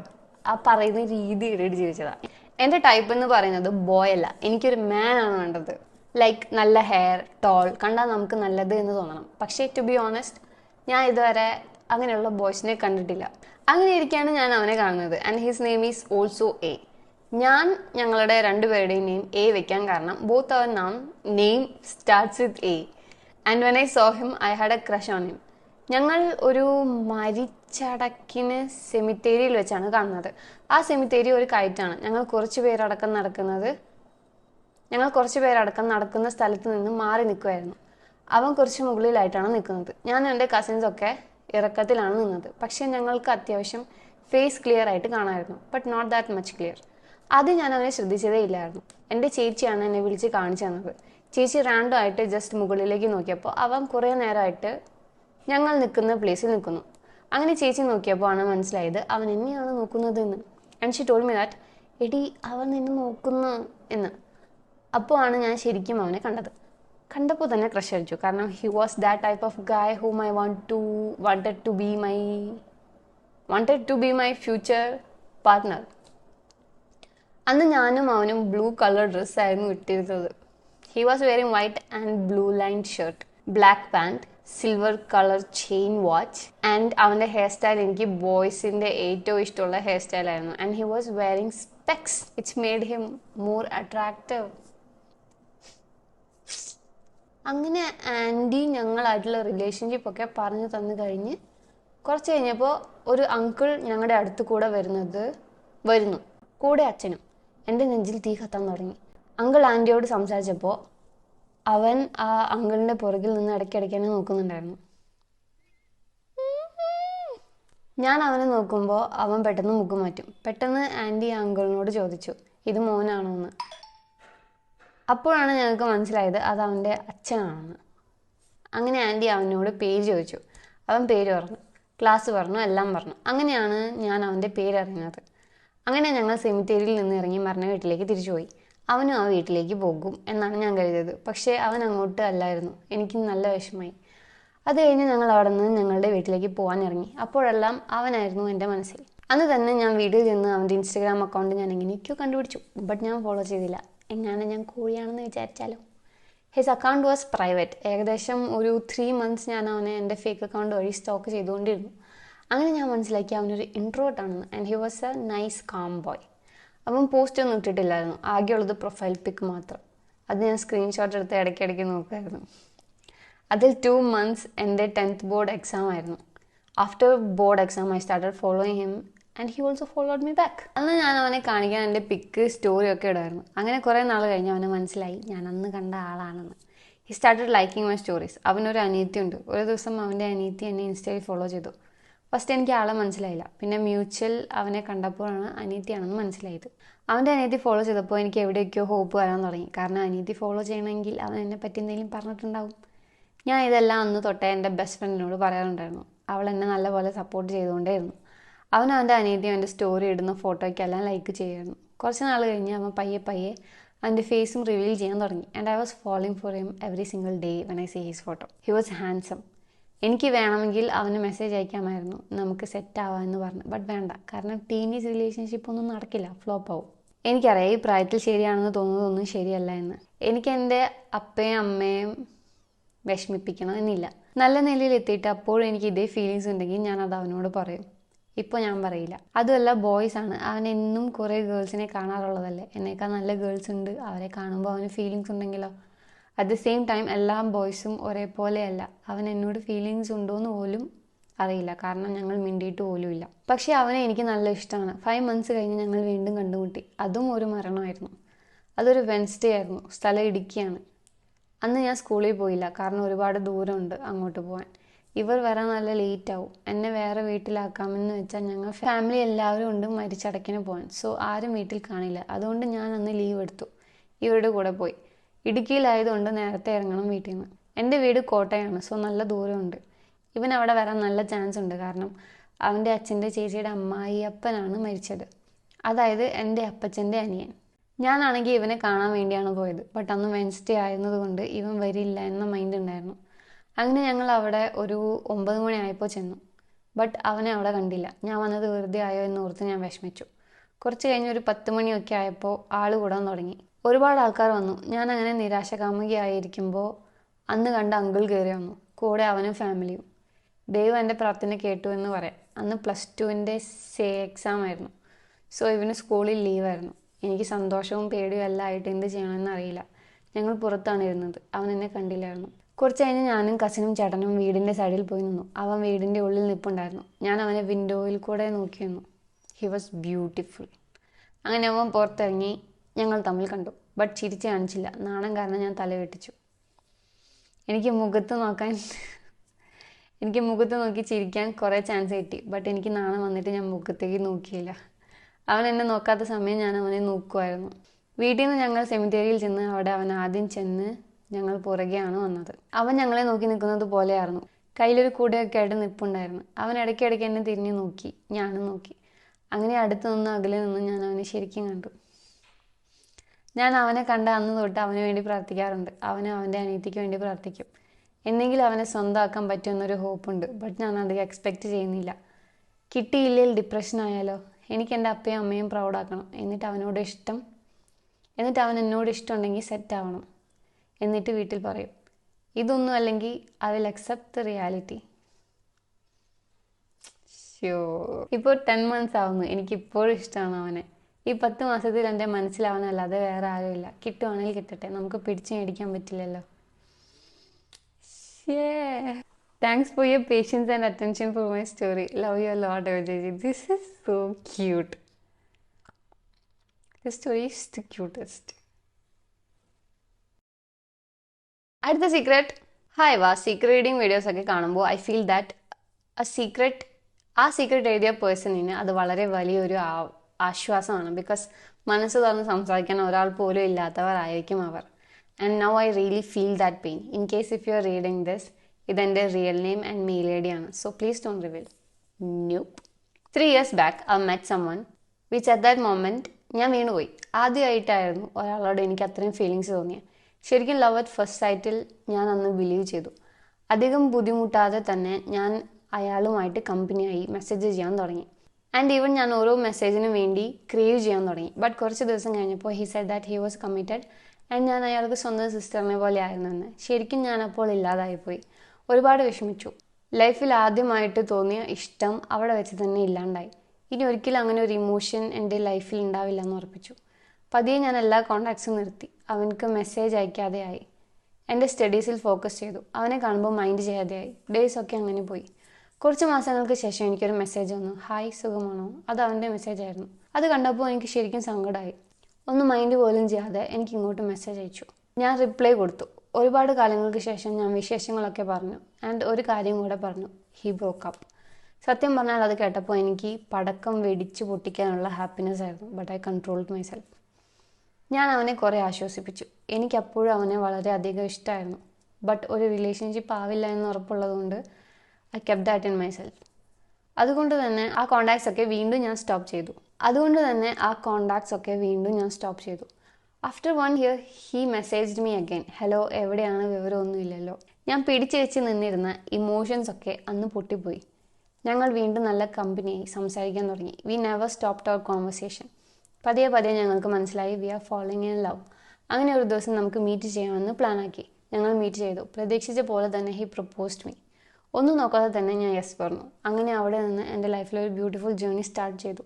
ആ പറയുന്ന രീതി ഇടയിട്ട് ചിരിച്ചതാണ്. എൻ്റെ ടൈപ്പ് എന്ന് പറയുന്നത് ബോയ് അല്ല, എനിക്കൊരു മാൻ ആണ് വേണ്ടത്. ലൈക്ക് നല്ല ഹെയർ, ടോൾ, കണ്ടാൽ നമുക്ക് നല്ലത് എന്ന് തോന്നണം. പക്ഷേ ടു ബി ഓണസ്റ്റ്, ഞാൻ ഇതുവരെ അങ്ങനെയുള്ള ബോയ്സിനെ കണ്ടിട്ടില്ല. അങ്ങനെ ഇരിക്കുകയാണ് ഞാൻ അവനെ കാണുന്നത്. And his name is also A. ഞാൻ ഞങ്ങളുടെ രണ്ടുപേരുടെയും നെയിം എ വെക്കാൻ കാരണം both our name starts with A. And when I saw him I had a crush on him. ഞങ്ങൾ ഒരു മരിച്ചടക്കിന് സെമിത്തേരിയിൽ വെച്ചാണ് കാണുന്നത്. ആ സെമിത്തേരി ഒരു കയറ്റാണ്. ഞങ്ങൾ കുറച്ച് പേരടക്കം നടക്കുന്ന സ്ഥലത്ത് നിന്ന് മാറി നിൽക്കുമായിരുന്നു. അവൻ കുറച്ച് മുകളിലായിട്ടാണ് നിൽക്കുന്നത്. ഞാൻ എൻ്റെ കസിൻസൊക്കെ ഇറക്കത്തിലാണ് നിന്നത്. പക്ഷേ ഞങ്ങൾക്ക് അത്യാവശ്യം ഫേസ് ക്ലിയർ ആയിട്ട് കാണാമായിരുന്നു, but not that much clear. അത് ഞാൻ അവനെ ശ്രദ്ധിച്ചതേ ഇല്ലായിരുന്നു. എൻ്റെ ചേച്ചിയാണ് എന്നെ വിളിച്ച് കാണിച്ചു തന്നത്. ചേച്ചി റാൻഡം ആയിട്ട് ജസ്റ്റ് മുകളിലേക്ക് നോക്കിയപ്പോൾ അവൻ കുറേ നേരമായിട്ട് ഞങ്ങൾ നിൽക്കുന്ന പ്ലേസിൽ നിൽക്കുന്നു. അങ്ങനെ ചേച്ചി നോക്കിയപ്പോൾ ആണ് മനസ്സിലായത് അവൻ എന്നെയാണ് നോക്കുന്നത് എന്ന്. And she told me that എടി അവൻ നിന്നെ നോക്കുന്നു എന്ന്. അപ്പോൾ ആണ് ഞാൻ ശരിക്കും അവനെ കണ്ടത്. കണ്ടപ്പോൾ തന്നെ ക്രഷ് അടിച്ചു. കാരണം he was that type of guy whom I wanted to be my future partner. അന്ന് ഞാനും അവനും ബ്ലൂ കളർ ഡ്രസ്സായിരുന്നു ഇട്ടിരുന്നത്. He was wearing white and blue line shirt, black pant, silver colour chain watch and അവൻ്റെ hair style എനിക്ക് ബോയ്സിൻ്റെ ഏറ്റവും ഇഷ്ടമുള്ള ഹെയർ സ്റ്റൈലായിരുന്നു. And he was wearing specs which made him more attractive. അങ്ങനെ ആൻറ്റി ഞങ്ങളായിട്ടുള്ള റിലേഷൻഷിപ്പ് ഒക്കെ പറഞ്ഞു തന്നു കഴിഞ്ഞ് കുറച്ച് കഴിഞ്ഞപ്പോൾ ഒരു അങ്കിൾ ഞങ്ങളുടെ അടുത്ത് കൂടെ വരുന്നു, കൂടെ അച്ഛനും. എൻ്റെ നെഞ്ചിൽ തീ കത്താൻ തുടങ്ങി. അങ്കിൾ ആൻറ്റിയോട് സംസാരിച്ചപ്പോൾ അവൻ ആ അങ്കിളിൻ്റെ പുറകിൽ നിന്ന് ഇടയ്ക്കിടയ്ക്ക് തന്നെ നോക്കുന്നുണ്ടായിരുന്നു. ഞാൻ അവനെ നോക്കുമ്പോൾ അവൻ പെട്ടെന്ന് മുഖം മാറ്റും. പെട്ടെന്ന് ആൻറ്റി ആ അങ്കിളിനോട് ചോദിച്ചു, ഇത് മോനാണോ എന്ന്. അപ്പോഴാണ് ഞങ്ങൾക്ക് മനസ്സിലായത് അത് അവൻ്റെ അച്ഛനാണെന്ന്. അങ്ങനെ ആൻറ്റി അവനോട് പേര് ചോദിച്ചു. അവൻ പേര് പറഞ്ഞു, ക്ലാസ് പറഞ്ഞു, എല്ലാം പറഞ്ഞു. അങ്ങനെയാണ് ഞാൻ അവൻ്റെ പേരറിഞ്ഞത്. അങ്ങനെ ഞങ്ങൾ സെമിത്തേരിയിൽ നിന്ന് ഇറങ്ങി മരണ വീട്ടിലേക്ക് തിരിച്ചുപോയി. അവനും ആ വീട്ടിലേക്ക് പോകും എന്നാണ് ഞാൻ കരുതിയത്. പക്ഷേ അവൻ അങ്ങോട്ട് അല്ലായിരുന്നു. എനിക്ക് നല്ല വിഷമമായി. അത് കഴിഞ്ഞ് ഞങ്ങൾ അവിടെ നിന്ന് ഞങ്ങളുടെ വീട്ടിലേക്ക് പോകാൻ ഇറങ്ങി. അപ്പോഴെല്ലാം അവനായിരുന്നു എൻ്റെ മനസ്സിൽ. അന്ന് തന്നെ ഞാൻ വീട്ടിൽ ചെന്ന് അവൻ്റെ ഇൻസ്റ്റഗ്രാം അക്കൗണ്ട് ഞാൻ എങ്ങനെയൊക്കെയോ കണ്ടുപിടിച്ചു. ബട്ട് ഞാൻ ഫോളോ ചെയ്തില്ല. എങ്ങനെ ഞാൻ കോഴിയാണെന്ന് വിചാരിച്ചാലോ. His account was private. ഏകദേശം ഒരു 3 months ഞാൻ അവനെ എൻ്റെ ഫേക്ക് അക്കൗണ്ട് വഴി സ്റ്റോക്ക് ചെയ്തുകൊണ്ടിരുന്നു. അങ്ങനെ ഞാൻ മനസ്സിലാക്കി അവനൊരു ഇൻട്രോവേർട്ട് ആണെന്ന്. And he was A nice calm boy. അവൻ പോസ്റ്റ് ഒന്നും ഇട്ടിട്ടില്ലായിരുന്നു. ആകെയുള്ളത് പ്രൊഫൈൽ പിക്ക് മാത്രം. അത് ഞാൻ സ്ക്രീൻഷോട്ട് എടുത്ത് ഇടയ്ക്കിടയ്ക്ക് നോക്കുമായിരുന്നു. അതിൽ 2 months എൻ്റെ 10th board exam ആയിരുന്നു. After board exam I started following him and he also followed me back. അന്ന് ഞാൻ അവനെ കാണിക്കാൻ എൻ്റെ പിക്ക് സ്റ്റോറിയൊക്കെ ഇടായിരുന്നു. അങ്ങനെ കുറേ നാൾ കഴിഞ്ഞ് അവന് മനസ്സിലായി ഞാൻ അന്ന് കണ്ട ആളാണെന്ന്. He started liking my stories. അവനൊരു അനിയത്തിയുണ്ട്. ഒരു ദിവസം അവൻ്റെ അനിയത്തി എന്നെ ഇൻസ്റ്റയിൽ ഫോളോ ചെയ്തു. ഫസ്റ്റ് എനിക്ക് ആളെ മനസ്സിലായില്ല. പിന്നെ മ്യൂച്വൽ അവനെ കണ്ടപ്പോഴാണ് അനിയത്തിയാണെന്ന് മനസ്സിലായത്. അവൻ്റെ അനിയത്തി ഫോളോ ചെയ്തപ്പോൾ എനിക്ക് എവിടെയൊക്കെയോ ഹോപ്പ് വരാൻ തുടങ്ങി. കാരണം അനിയത്തി ഫോളോ ചെയ്യണമെങ്കിൽ അവൻ എന്നെ പറ്റി എന്തെങ്കിലും പറഞ്ഞിട്ടുണ്ടാവും. ഞാൻ ഇതെല്ലാം അന്ന് തൊട്ടേ എൻ്റെ ബെസ്റ്റ് ഫ്രണ്ടിനോട് പറയാറുണ്ടായിരുന്നു. അവൾ എന്നെ നല്ലപോലെ സപ്പോർട്ട് ചെയ്തുകൊണ്ടേയിരുന്നു. അവൻ അവൻ്റെ അനിയത്തിയും എൻ്റെ സ്റ്റോറി ഇടുന്ന ഫോട്ടോയ്ക്കെല്ലാം ലൈക്ക് ചെയ്യുമായിരുന്നു. കുറച്ച് നാൾ കഴിഞ്ഞ് അവൻ പയ്യെ അവൻ്റെ ഫേസും റിവീൽ ചെയ്യാൻ തുടങ്ങി. And I was falling for him every single day when I see his photo. He was handsome. എനിക്ക് വേണമെങ്കിൽ അവന് മെസ്സേജ് അയക്കാമായിരുന്നു, നമുക്ക് സെറ്റ് ആവാമെന്ന് പറഞ്ഞു. ബട്ട് വേണ്ട, കാരണം ടീനേജ് റിലേഷൻഷിപ്പ് ഒന്നും നടക്കില്ല, ഫ്ലോപ്പ് ആവും. എനിക്കറിയാം ഈ പ്രായത്തിൽ ശരിയാണെന്ന് തോന്നുന്നതൊന്നും ശരിയല്ല എന്ന്. എനിക്ക് എൻ്റെ അപ്പയും അമ്മയും വിഷമിപ്പിക്കണം എന്നില്ല. നല്ല നിലയിൽ എത്തിയിട്ട് അപ്പോഴും എനിക്ക് ഇതേ ഫീലിങ്സ് ഉണ്ടെങ്കിൽ ഞാനത് അവനോട് പറയും. ഇപ്പോൾ ഞാൻ പറയില്ല. അതുമല്ല, ബോയ്സ് ആണ്. അവൻ എന്നും കുറേ ഗേൾസിനെ കാണാറുള്ളതല്ലേ. എന്നേക്കാൾ നല്ല ഗേൾസ് ഉണ്ട്. അവരെ കാണുമ്പോൾ അവന് ഫീലിങ്സ് ഉണ്ടെങ്കിലോ. അറ്റ് ദ സെയിം ടൈം എല്ലാ ബോയ്സും ഒരേപോലെയല്ല. അവൻ എന്നോട് ഫീലിങ്സ് ഉണ്ടോയെന്ന് പോലും അറിയില്ല, കാരണം ഞങ്ങൾ മിണ്ടിയിട്ട് പോലും ഇല്ല. പക്ഷേ അവനെ എനിക്ക് നല്ല ഇഷ്ടമാണ്. 5 months കഴിഞ്ഞ് ഞങ്ങൾ വീണ്ടും കണ്ടുമുട്ടി. അതും ഒരു മരണമായിരുന്നു. അതൊരു വെൻസ്ഡേ ആയിരുന്നു. സ്ഥലം ഇടുക്കിയാണ്. അന്ന് ഞാൻ സ്കൂളിൽ പോയില്ല, കാരണം ഒരുപാട് ദൂരമുണ്ട് അങ്ങോട്ട് പോകാൻ. ഇവർ വരാൻ നല്ല ലേറ്റ് ആവും. എന്നെ വേറെ വീട്ടിലാക്കാമെന്ന് വെച്ചാൽ ഞങ്ങൾ ഫാമിലി എല്ലാവരും ഉണ്ട് മരിച്ചടക്കിന് പോകാൻ. സോ ആരും വീട്ടിൽ കാണില്ല. അതുകൊണ്ട് ഞാൻ അന്ന് ലീവ് എടുത്തു, ഇവരുടെ കൂടെ പോയി. ഇടുക്കിയിലായതുകൊണ്ട് നേരത്തെ ഇറങ്ങണം വീട്ടിൽ നിന്ന്. എൻ്റെ വീട് കോട്ടയമാണ്. സോ നല്ല ദൂരമുണ്ട്. ഇവൻ അവിടെ വരാൻ നല്ല ചാൻസ് ഉണ്ട്, കാരണം അവൻ്റെ അച്ഛൻ്റെ ചേച്ചിയുടെ അമ്മായിയപ്പനാണ് മരിച്ചത്. അതായത് എൻ്റെ അപ്പച്ചൻ്റെ അനിയൻ. ഞാനാണെങ്കിൽ ഇവനെ കാണാൻ വേണ്ടിയാണ് പോയത്. ബട്ട് അന്ന് വെൻസ്ഡേ ആയിരുന്നതുകൊണ്ട് ഇവൻ വരില്ല എന്ന മൈൻഡ് ഉണ്ടായിരുന്നു. അങ്ങനെ ഞങ്ങൾ അവിടെ ഒരു 9 മണി ആയപ്പോൾ ചെന്നു. ബട്ട് അവനെ അവിടെ കണ്ടില്ല. ഞാൻ വന്നത് വെറുതെ ആയോ എന്ന് ഓർത്ത് ഞാൻ വിഷമിച്ചു. കുറച്ച് കഴിഞ്ഞ് ഒരു 10 മണിയൊക്കെ ആയപ്പോൾ ആൾ കൂടാൻ തുടങ്ങി. ഒരുപാട് ആൾക്കാർ വന്നു. ഞാൻ അങ്ങനെ നിരാശകാമുകിയായിരിക്കുമ്പോൾ അന്ന് കണ്ട അങ്കിൾ കയറി വന്നു. കൂടെ അവനും ഫാമിലിയും. ദൈവം എൻ്റെ പ്രാർത്ഥന കേട്ടു എന്ന് പറയാം. അന്ന് +2ൻ്റെ എക്സാം ആയിരുന്നു. സോ ഇവന് സ്കൂളിൽ ലീവായിരുന്നു. എനിക്ക് സന്തോഷവും പേടിയും എല്ലാം ആയിട്ട് എന്ത് ചെയ്യണമെന്ന് അറിയില്ല. ഞങ്ങൾ പുറത്താണ് ഇരുന്നത്. അവൻ എന്നെ കണ്ടില്ലായിരുന്നു. കുറച്ച് കഴിഞ്ഞ് ഞാനും കസിനും ചേട്ടനും വീടിൻ്റെ സൈഡിൽ പോയി നിന്നു. അവൻ വീടിൻ്റെ ഉള്ളിൽ നിൽപ്പുണ്ടായിരുന്നു. ഞാൻ അവനെ വിൻഡോയിൽ കൂടെ നോക്കി നിന്നു. He was beautiful. അങ്ങനെ അവൻ പുറത്തിറങ്ങി. ഞങ്ങൾ തമ്മിൽ കണ്ടു. ബട്ട് ചിരിച്ച് കാണിച്ചില്ല. നാണം കാരണം ഞാൻ തല വെട്ടിച്ചു. എനിക്ക് മുഖത്ത് നോക്കി ചിരിക്കാൻ കുറേ ചാൻസ് കിട്ടി. ബട്ട് എനിക്ക് നാണം വന്നിട്ട് ഞാൻ മുഖത്തേക്ക് നോക്കിയില്ല. അവൻ എന്നെ നോക്കാത്ത സമയം ഞാൻ അവനെ നോക്കുമായിരുന്നു. വീട്ടിൽ നിന്ന് ഞങ്ങൾ സെമിത്തേരിയിൽ ചെന്ന് അവിടെ അവൻ ആദ്യം ചെന്ന് ഞങ്ങൾ പുറകെയാണ് വന്നത്. അവൻ ഞങ്ങളെ നോക്കി നിൽക്കുന്നത് പോലെയായിരുന്നു. കയ്യിലൊരു കൂടെയൊക്കെ ആയിട്ട് നിൽപ്പുണ്ടായിരുന്നു. അവൻ ഇടയ്ക്കിടയ്ക്ക് എന്നെ തിരിഞ്ഞു നോക്കി. ഞാനും നോക്കി. അങ്ങനെ അടുത്ത് നിന്ന് അകലെ നിന്ന് ഞാൻ അവനെ ശരിക്കും കണ്ടു. ഞാൻ അവനെ കണ്ട അന്ന് തൊട്ട് അവന് വേണ്ടി പ്രാർത്ഥിക്കാറുണ്ട്. അവൻ്റെ അനിയത്തിക്ക് വേണ്ടി പ്രാർത്ഥിക്കും. എന്തെങ്കിലും അവനെ സ്വന്തമാക്കാൻ പറ്റുമെന്നൊരു ഹോപ്പുണ്ട്. ബട്ട് ഞാൻ അധികം എക്സ്പെക്റ്റ് ചെയ്യുന്നില്ല. കിട്ടിയില്ലെങ്കിൽ ഡിപ്രഷൻ ആയാലോ? എനിക്ക് എൻ്റെ അപ്പയും അമ്മയും പ്രൗഡാക്കണം. എന്നിട്ട് അവൻ എന്നോട് ഇഷ്ടമുണ്ടെങ്കിൽ സെറ്റ് ആവണം. എന്നിട്ട് വീട്ടിൽ പറയും. ഇതൊന്നും അല്ലെങ്കിൽ I will accept the reality. ഇപ്പോൾ 10 months ആവുന്നു. എനിക്കിപ്പോഴും ഇഷ്ടമാണ് അവനെ. ഈ 10 മാസത്തിൽ എൻ്റെ മനസ്സിലാവാനല്ലാതെ വേറെ ആരുമില്ല. കിട്ടുവാണെങ്കിൽ കിട്ടട്ടെ, നമുക്ക് പിടിച്ചു മേടിക്കാൻ പറ്റില്ലല്ലോ. Thanks for your patience and attention for my story. Love you a lot, Vijay. This is so cute. This story is the cutest. അടുത്ത സീക്രട്ട്. ഹായ് വാ, സീക്രട്ട് റീഡിങ് വീഡിയോസ് ഒക്കെ കാണുമ്പോൾ ഐ ഫീൽ ദാറ്റ് ആ secret എഴുതിയ പേഴ്സണിന് അത് വളരെ വലിയൊരു ആശ്വാസമാണ്. ബിക്കോസ് മനസ്സ് തുറന്ന് സംസാരിക്കാൻ ഒരാൾ പോലും ഇല്ലാത്തവരായിരിക്കും അവർ. And now I really feel that pain. In case if you are reading this, ഇതെൻ്റെ real name and mail I D ആണ്. So please don't reveal. ന്യൂപ്പ്. 3 years back I met someone which at that moment ഞാൻ വീണുപോയി. ആദ്യമായിട്ടായിരുന്നു ഒരാളോട് എനിക്ക് അത്രയും feelings തോന്നിയത്. ശരിക്കും ലവ് അറ്റ് ഫസ്റ്റ് സൈറ്റിൽ ഞാൻ അന്ന് ബിലീവ് ചെയ്തു. അധികം ബുദ്ധിമുട്ടാതെ തന്നെ ഞാൻ അയാളുമായിട്ട് കമ്പനിയായി മെസ്സേജ് ചെയ്യാൻ തുടങ്ങി. ആൻഡ് ഈവൻ ഞാൻ ഓരോ മെസ്സേജിനും വേണ്ടി ക്രേവ് ചെയ്യാൻ തുടങ്ങി. ബട്ട് കുറച്ച് ദിവസം കഴിഞ്ഞപ്പോൾ he said that he was committed and ഞാൻ അയാൾക്ക് സ്വന്തം സിസ്റ്ററിനെ പോലെ ആയിരുന്നെന്ന്. ശരിക്കും ഞാൻ അപ്പോൾ ഇല്ലാതായിപ്പോയി. ഒരുപാട് വിഷമിച്ചു. ലൈഫിൽ ആദ്യമായിട്ട് തോന്നിയ ഇഷ്ടം അവിടെ വെച്ച് തന്നെ ഇല്ലാണ്ടായി. ഇനി ഒരിക്കലും അങ്ങനെ ഒരു ഇമോഷൻ എൻ്റെ ലൈഫിൽ ഉണ്ടാവില്ല എന്ന് ഉറപ്പിച്ചു. പതിയെ ഞാൻ എല്ലാ കോണ്ടാക്ട്സും നിർത്തി. അവനക്ക് മെസ്സേജ് അയക്കാതെയായി. എൻ്റെ സ്റ്റഡീസിൽ ഫോക്കസ് ചെയ്തു. അവനെ കാണുമ്പോൾ മൈൻഡ് ചെയ്യാതെയായി. ഡേയ്സ് ഒക്കെ അങ്ങനെ പോയി. കുറച്ച് മാസങ്ങൾക്ക് ശേഷം എനിക്കൊരു മെസ്സേജ് വന്നു. ഹായ്, സുഖമാണോ? അത് അവൻ്റെ മെസ്സേജ് ആയിരുന്നു. അത് കണ്ടപ്പോൾ എനിക്ക് ശരിക്കും സങ്കടമായി. ഒന്നും മൈൻഡ് പോലും ചെയ്യാതെ എനിക്ക് ഇങ്ങോട്ട് മെസ്സേജ് അയച്ചു. ഞാൻ റിപ്ലൈ കൊടുത്തു. ഒരുപാട് കാലങ്ങൾക്ക് ശേഷം ഞാൻ വിശേഷങ്ങളൊക്കെ പറഞ്ഞു. ആൻഡ് ഒരു കാര്യം കൂടെ പറഞ്ഞു. He broke up. സത്യം പറഞ്ഞാൽ അത് കേട്ടപ്പോൾ എനിക്ക് പടക്കം വെടിച്ച് പൊട്ടിക്കാനുള്ള ഹാപ്പിനെസ് ആയിരുന്നു. But I controlled myself. ഞാൻ അവനെ കുറേ ആശ്വസിപ്പിച്ചു. എനിക്കപ്പോഴും അവനെ വളരെയധികം ഇഷ്ടമായിരുന്നു. ബട്ട് ഒരു റിലേഷൻഷിപ്പ് ആവില്ല എന്ന് ഉറപ്പുള്ളതുകൊണ്ട് I kept that in myself. അതുകൊണ്ട് തന്നെ ആ കോണ്ടാക്ട്സ് ഒക്കെ വീണ്ടും ഞാൻ സ്റ്റോപ്പ് ചെയ്തു. After 1 year he messaged me again. Hello, എവിടെയാണ്? വിവരമൊന്നുമില്ലല്ലോ. ഞാൻ പിടിച്ചു വെച്ച് നിന്നിരുന്ന ഇമോഷൻസ് ഒക്കെ അന്ന് പൊട്ടിപ്പോയി. ഞങ്ങൾ വീണ്ടും നല്ല കമ്പനിയായി സംസാരിക്കാൻ തുടങ്ങി. We never stopped our conversation. പതിയെ ഞങ്ങൾക്ക് മനസ്സിലായി we are falling in love. അങ്ങനെ ഒരു ദിവസം നമുക്ക് മീറ്റ് ചെയ്യാമെന്ന് പ്ലാനാക്കി. ഞങ്ങൾ മീറ്റ് ചെയ്തു. പ്രതീക്ഷിച്ച പോലെ തന്നെ ഹി പ്രപ്പോസ്ഡ് മീ. ഒന്നും നോക്കാതെ തന്നെ ഞാൻ യെസ് പറഞ്ഞു. അങ്ങനെ അവിടെ നിന്ന് എൻ്റെ ലൈഫിലൊരു ബ്യൂട്ടിഫുൾ ജേർണി സ്റ്റാർട്ട് ചെയ്തു.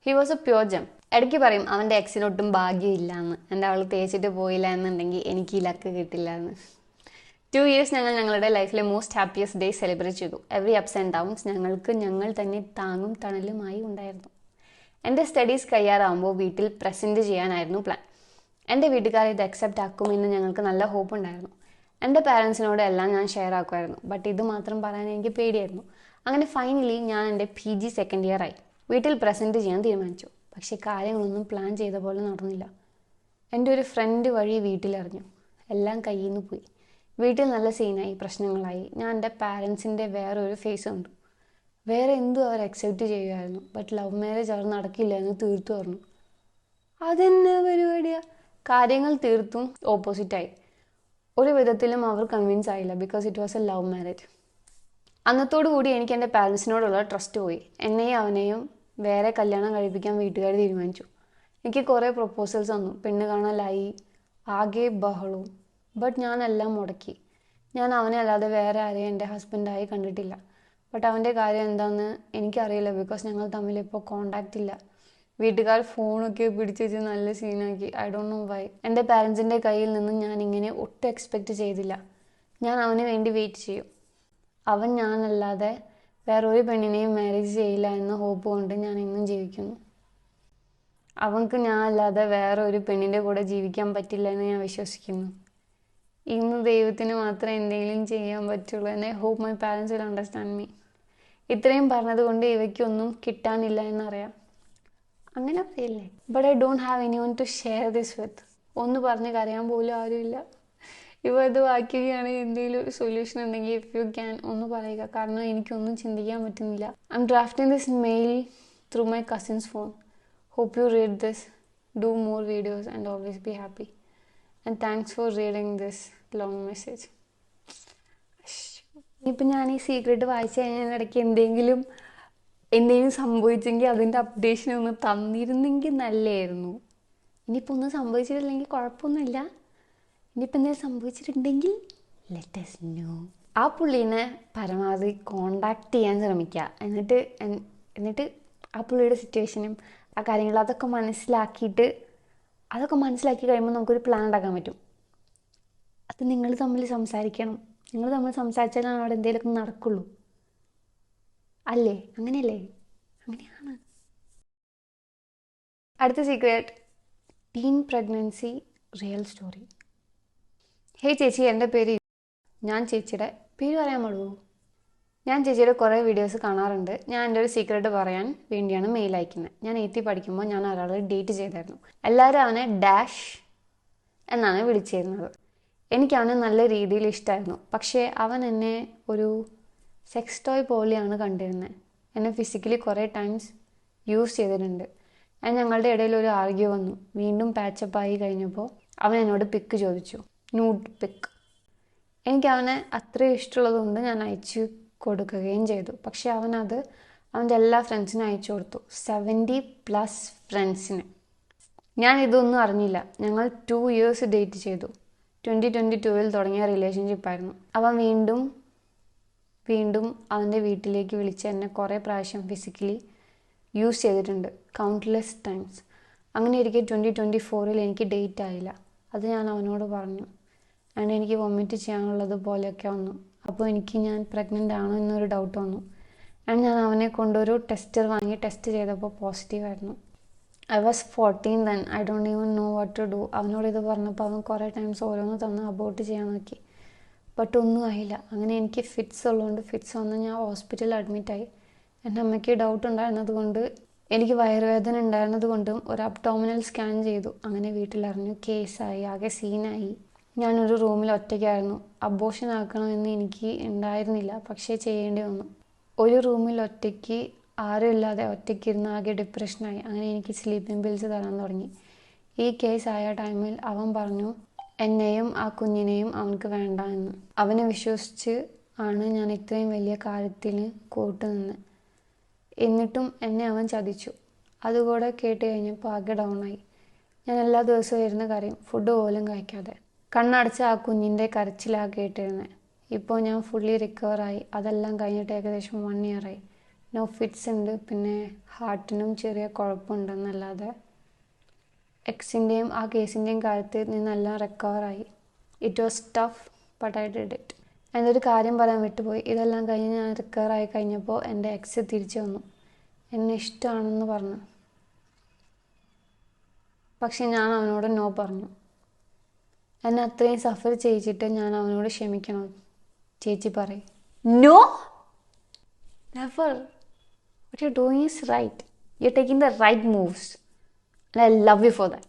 He was a pure gem. ഇടയ്ക്ക് പറയും അവൻ്റെ എക്സിനൊട്ടും ഭാഗ്യമില്ല എന്ന്. എൻ്റെ അവൾ തേച്ചിട്ട് പോയില്ല എന്നുണ്ടെങ്കിൽ എനിക്ക് ഈ ലക്ക് കിട്ടില്ല എന്ന്. 2 years ഞങ്ങൾ ഞങ്ങളുടെ ലൈഫിലെ മോസ്റ്റ് ഹാപ്പിയസ്റ്റ് ഡേ സെലിബ്രേറ്റ് ചെയ്തു. എവറി അപ്സ് ആൻഡ് ഡൗൺസ് ഞങ്ങൾക്ക് ഞങ്ങൾ തന്നെ താങ്ങും തണലുമായി ഉണ്ടായിരുന്നു. എൻ്റെ സ്റ്റഡീസ് കഴിയാറാകുമ്പോൾ വീട്ടിൽ പ്രസൻറ്റ് ചെയ്യാനായിരുന്നു പ്ലാൻ. എൻ്റെ വീട്ടുകാർ ഇത് അക്സെപ്റ്റ് ആക്കുമെന്ന് ഞങ്ങൾക്ക് നല്ല ഹോപ്പ് ഉണ്ടായിരുന്നു. എൻ്റെ പാരൻസിനോട് എല്ലാം ഞാൻ ഷെയർ ആക്കുമായിരുന്നു. ബട്ട് ഇത് മാത്രം പറയാൻ എനിക്ക് പേടിയായിരുന്നു. അങ്ങനെ ഫൈനലി ഞാൻ എൻ്റെ PG സെക്കൻഡ് ഇയർ ആയി. വീട്ടിൽ പ്രസൻറ്റ് ചെയ്യാൻ തീരുമാനിച്ചു. പക്ഷേ കാര്യങ്ങളൊന്നും പ്ലാൻ ചെയ്ത പോലെ നടന്നില്ല. എൻ്റെ ഒരു ഫ്രണ്ട് വഴി വീട്ടിലറിഞ്ഞു. എല്ലാം കയ്യിൽ നിന്ന് പോയി. വീട്ടിൽ നല്ല സീനായി, പ്രശ്നങ്ങളായി. ഞാൻ എൻ്റെ പാരൻസിൻ്റെ വേറൊരു ഫേസ് കണ്ടു. വേറെ എന്തും അവർ അക്സെപ്റ്റ് ചെയ്യുമായിരുന്നു. ബട്ട് ലവ് മാരേജ് അവർ നടക്കില്ല എന്ന് തീർത്തു പറഞ്ഞു. അതെന്നാ പരിപാടിയാ? കാര്യങ്ങൾ തീർത്തും ഓപ്പോസിറ്റായി. ഒരു വിധത്തിലും അവർ കൺവിൻസ് ആയില്ല. Because it was a love marriage. അന്നത്തോടു കൂടി എനിക്ക് എൻ്റെ പാരൻസിനോടുള്ള ട്രസ്റ്റ് പോയി. എന്നെയും അവനെയും വേറെ കല്യാണം കഴിപ്പിക്കാൻ വീട്ടുകാർ തീരുമാനിച്ചു. എനിക്ക് കുറേ പ്രൊപ്പോസൽസ് വന്നു. പെണ്ണ് കാണലായി, ആകെ ബഹളവും. ബട്ട് ഞാനെല്ലാം മുടക്കി. ഞാൻ അവനെ അല്ലാതെ വേറെ ആരെയും എൻ്റെ ഹസ്ബൻഡായി കണ്ടിട്ടില്ല. ബട്ട് അവൻ്റെ കാര്യം എന്താണെന്ന് എനിക്കറിയില്ല. ബിക്കോസ് ഞങ്ങൾ തമ്മിൽ ഇപ്പോൾ കോണ്ടാക്റ്റ് ഇല്ല. വീട്ടുകാർ ഫോണൊക്കെ പിടിച്ച് വെച്ച് നല്ല സീനാക്കി. I don't know why. എൻ്റെ പാരൻസിൻ്റെ കയ്യിൽ നിന്നും ഞാൻ ഇങ്ങനെ ഒട്ടും എക്സ്പെക്റ്റ് ചെയ്തില്ല. ഞാൻ അവന് വേണ്ടി വെയിറ്റ് ചെയ്യും. അവൻ ഞാനല്ലാതെ വേറൊരു പെണ്ണിനെയും മാരേജ് ചെയ്യില്ല എന്ന ഹോപ്പ് കൊണ്ട് ഞാൻ ഇന്നും ജീവിക്കുന്നു. അവൾക്ക് ഞാൻ അല്ലാതെ വേറെ ഒരു പെണ്ണിൻ്റെ കൂടെ ജീവിക്കാൻ പറ്റില്ല എന്ന് ഞാൻ വിശ്വസിക്കുന്നു. ഇന്ന് ദൈവത്തിന് മാത്രമേ എന്തെങ്കിലും ചെയ്യാൻ പറ്റുള്ളൂ. And I hope my parents will understand me. ഇത്രയും പറഞ്ഞതുകൊണ്ട് ഇവയ്ക്കൊന്നും കിട്ടാനില്ല എന്നറിയാം. അങ്ങനെ പറയില്ലേ? But I don't have any one to share this with. ഒന്ന് പറഞ്ഞ് കരയാൻ പോലും ആരുമില്ല. ഇവ ഇത് വായിക്കുകയാണെങ്കിൽ എന്തെങ്കിലും ഒരു സൊല്യൂഷൻ ഉണ്ടെങ്കിൽ ഇഫ് യു ക്യാൻ ഒന്ന് പറയുക. കാരണം എനിക്കൊന്നും ചിന്തിക്കാൻ പറ്റുന്നില്ല. I am drafting this mail through my cousin's phone. Hope you read this. do more videos and always be happy. And thanks for reading this long message. ഇപ്പം ഞാൻ ഈ സീക്രട്ട് വായിച്ചു കഴിഞ്ഞാൽ ഇടയ്ക്ക് എന്തെങ്കിലും സംഭവിച്ചെങ്കിൽ അതിൻ്റെ അപ്ഡേഷൻ ഒന്ന് തന്നിരുന്നെങ്കിൽ നല്ലതായിരുന്നു. ഇനിയിപ്പോൾ ഒന്നും സംഭവിച്ചിട്ടില്ലെങ്കിൽ കുഴപ്പമൊന്നുമില്ല. ഇനിയിപ്പോൾ എന്തെങ്കിലും സംഭവിച്ചിട്ടുണ്ടെങ്കിൽ ലെറ്റ് us know. ആ പുള്ളീനെ പരമാവധി കോണ്ടാക്ട് ചെയ്യാൻ ശ്രമിക്കുക. എന്നിട്ട് ആ പുള്ളിയുടെ സിറ്റുവേഷനും ആ കാര്യങ്ങളും അതൊക്കെ മനസ്സിലാക്കി കഴിയുമ്പോൾ നമുക്കൊരു പ്ലാൻ ഉണ്ടാക്കാൻ പറ്റും. അത് നിങ്ങൾ തമ്മിൽ സംസാരിക്കണം. നിങ്ങൾ തമ്മിൽ സംസാരിച്ചാലാണ് അവിടെ എന്തെങ്കിലുമൊക്കെ നടക്കുള്ളൂ. അല്ലേ? അങ്ങനെയല്ലേ? അങ്ങനെയാണ്. അടുത്ത secret, teen pregnancy real story. Hey ചേച്ചി, എൻ്റെ പേര്. ഞാൻ ചേച്ചിയുടെ പേര് പറയാൻ പാടുമോ? ഞാൻ ചേച്ചിയുടെ കുറേ വീഡിയോസ് കാണാറുണ്ട്. ഞാൻ എൻ്റെ ഒരു സീക്രട്ട് പറയാൻ വേണ്ടിയാണ് മെയിൽ അയക്കുന്നത്. ഞാൻ 8th പഠിക്കുമ്പോൾ ഞാൻ ഒരാളെ ഡേറ്റ് ചെയ്തായിരുന്നു. എല്ലാവരും അവനെ ഡാഷ് എന്നാണ് വിളിച്ചിരുന്നത്. എനിക്ക് അവനെ നല്ല രീതിയിൽ ഇഷ്ടമായിരുന്നു. പക്ഷേ അവൻ എന്നെ ഒരു സെക്സ് ടോയ് പോലെയാണ് കണ്ടിരുന്നത്. എന്നെ ഫിസിക്കലി കുറേ ടൈംസ് യൂസ് ചെയ്തിട്ടുണ്ട്. ഞങ്ങളുടെ ഇടയിൽ ഒരു ആർഗ്യൂ വന്നു. വീണ്ടും പാച്ചപ്പായി കഴിഞ്ഞപ്പോൾ അവൻ എന്നോട് പിക്ക് ചോദിച്ചു, ന്യൂഡ് പിക്ക്. എനിക്ക് അവനെ അത്രയും ഇഷ്ടമുള്ളതുകൊണ്ട് ഞാൻ അയച്ചു കൊടുക്കുകയും ചെയ്തു. പക്ഷെ അവനത് അവൻ്റെ എല്ലാ ഫ്രണ്ട്സിനും അയച്ചു കൊടുത്തു. 70+ ഫ്രണ്ട്സിന്. ഞാൻ ഇതൊന്നും അറിഞ്ഞില്ല. ഞങ്ങൾ 2 years ഡേറ്റ് ചെയ്തു. 2022 തുടങ്ങിയ റിലേഷൻഷിപ്പായിരുന്നു. അവൻ വീണ്ടും അവൻ്റെ വീട്ടിലേക്ക് വിളിച്ച് എന്നെ കുറേ പ്രാവശ്യം ഫിസിക്കലി യൂസ് ചെയ്തിട്ടുണ്ട്, കൗണ്ട്ലെസ് ടൈംസ്. അങ്ങനെ ഇരിക്കെ 2024 എനിക്ക് ഡേറ്റ് ആയില്ല. അത് ഞാൻ അവനോട് പറഞ്ഞു. എനിക്ക് വൊമിറ്റ് ചെയ്യാനുള്ളത് പോലെയൊക്കെ വന്നു. അപ്പോൾ ഞാൻ പ്രഗ്നൻ്റ് ആണോ എന്നൊരു ഡൗട്ട് വന്നു. ഞാൻ അവനെ കൊണ്ടൊരു ടെസ്റ്റർ വാങ്ങി ടെസ്റ്റ് ചെയ്തപ്പോൾ പോസിറ്റീവായിരുന്നു. I was 14 then. I don't even know what to do. അവനോട് ഇത് പറഞ്ഞപ്പോൾ അവൻ കുറേ ടൈംസ് ഓരോന്ന് തന്ന് അബോർട്ട് ചെയ്യാൻ നോക്കി. ബട്ട് ഒന്നും ആയില്ല. അങ്ങനെ എനിക്ക് ഫിറ്റ്സ് ഉള്ളതുകൊണ്ട് ഫിറ്റ്സ് വന്ന് ഞാൻ ഹോസ്പിറ്റലിൽ അഡ്മിറ്റായി. എൻ്റെ അമ്മയ്ക്ക് ഡൗട്ട് ഉണ്ടായിരുന്നത് കൊണ്ട് എനിക്ക് വയറുവേദന ഉണ്ടായിരുന്നത് കൊണ്ടും ഒരു അബ്ഡോമിനൽ സ്കാൻ ചെയ്തു. അങ്ങനെ വീട്ടിലറിഞ്ഞു. കേസായി, ആകെ സീനായി. ഞാനൊരു റൂമിൽ ഒറ്റയ്ക്കായിരുന്നു. അബോർഷൻ ആക്കണമെന്ന് എനിക്ക് ഉണ്ടായിരുന്നില്ല, പക്ഷേ ചെയ്യേണ്ടി വന്നു. ഒരു റൂമിൽ ഒറ്റയ്ക്ക് ആരും ഇല്ലാതെ ഒറ്റയ്ക്കിരുന്ന് ആകെ ഡിപ്രഷനായി. അങ്ങനെ എനിക്ക് സ്ലീപ്പിംഗ് പിൽസ് തരാൻ തുടങ്ങി. ഈ കേസ് ആയ ടൈമിൽ അവൻ പറഞ്ഞു എന്നെയും ആ കുഞ്ഞിനെയും അവനക്ക് വേണ്ട എന്ന്. അവനെ വിശ്വസിച്ച് ആണ് ഞാൻ ഇത്രയും വലിയ കാര്യത്തിന് കൂട്ടുനിന്ന്. എന്നിട്ടും എന്നെ അവൻ ചതിച്ചു. അതുകൂടെ കേട്ട് കഴിഞ്ഞപ്പോൾ ആകെ ഡൗണായി. ഞാൻ എല്ലാ ദിവസവും ഇരുന്ന് കരയും, ഫുഡ് പോലും കഴിക്കാതെ. കണ്ണടച്ച് ആ കുഞ്ഞിൻ്റെ കരച്ചിലാണ് കേട്ടിരുന്നത്. ഇപ്പോൾ ഞാൻ ഫുള്ളി റിക്കവറായി. അതെല്ലാം കഴിഞ്ഞിട്ട് ഏകദേശം 1 year ആയി. നോ ഫിറ്റ്സ് ഉണ്ട്, പിന്നെ ഹാർട്ടിനും ചെറിയ കുഴപ്പമുണ്ടെന്നല്ലാതെ. എക്സിൻ്റെയും ആ കേസിൻ്റെയും കാര്യത്തിൽ നിന്നെല്ലാം റിക്കവറായി. It was tough but I did it. എന്നൊരു കാര്യം പറയാൻ വിട്ടുപോയി. ഇതെല്ലാം കഴിഞ്ഞ് ഞാൻ റിക്കവറായി കഴിഞ്ഞപ്പോൾ എൻ്റെ എക്സ് തിരിച്ചു വന്നു. എന്നെ ഇഷ്ടമാണെന്ന് പറഞ്ഞു. പക്ഷെ ഞാൻ അവനോട് നോ പറഞ്ഞു. എന്നെ അത്രയും സഫർ ചെയ്യിച്ചിട്ട് ഞാൻ അവനോട് ക്ഷമിക്കണോ? ചേച്ചി പറയും. No, never. What you're doing is right. You're taking the right moves. And I love you for that.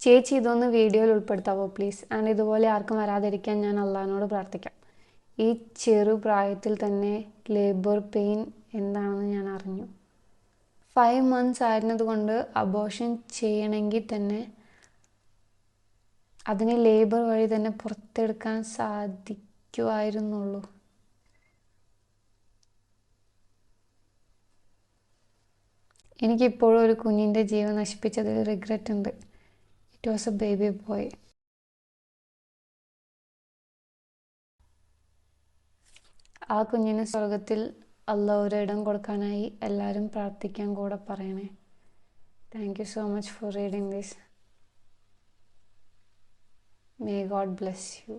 ചേച്ചി ഇതൊന്ന് വീഡിയോയിൽ ഉൾപ്പെടുത്താവോ പ്ലീസ്? ആൻഡ് ഇതുപോലെ ആർക്കും വരാതിരിക്കാൻ ഞാൻ അള്ളാഹിനോട് പ്രാർത്ഥിക്കാം. ഈ ചെറുപ്രായത്തിൽ തന്നെ ലേബർ പെയിൻ എന്താണെന്ന് ഞാൻ അറിഞ്ഞു. 5 months ആയിരുന്നതുകൊണ്ട് അബോർഷൻ ചെയ്യണമെങ്കിൽ തന്നെ അതിനെ ലേബർ വഴി തന്നെ പുറത്തെടുക്കാൻ സാധിക്കുമായിരുന്നുള്ളൂ. എനിക്കിപ്പോഴും ഒരു കുഞ്ഞിൻ്റെ ജീവൻ നശിപ്പിച്ചതിൽ റിഗ്രറ്റ് ഉണ്ട്. It was a baby boy. ആ കുഞ്ഞിന് സ്വർഗത്തിൽ അള്ളാഹ് ഒരിടം കൊടുക്കാനായി എല്ലാവരും പ്രാർത്ഥിക്കാൻ കൂടെ പറയണേ. Thank you so much for reading this. May God bless you.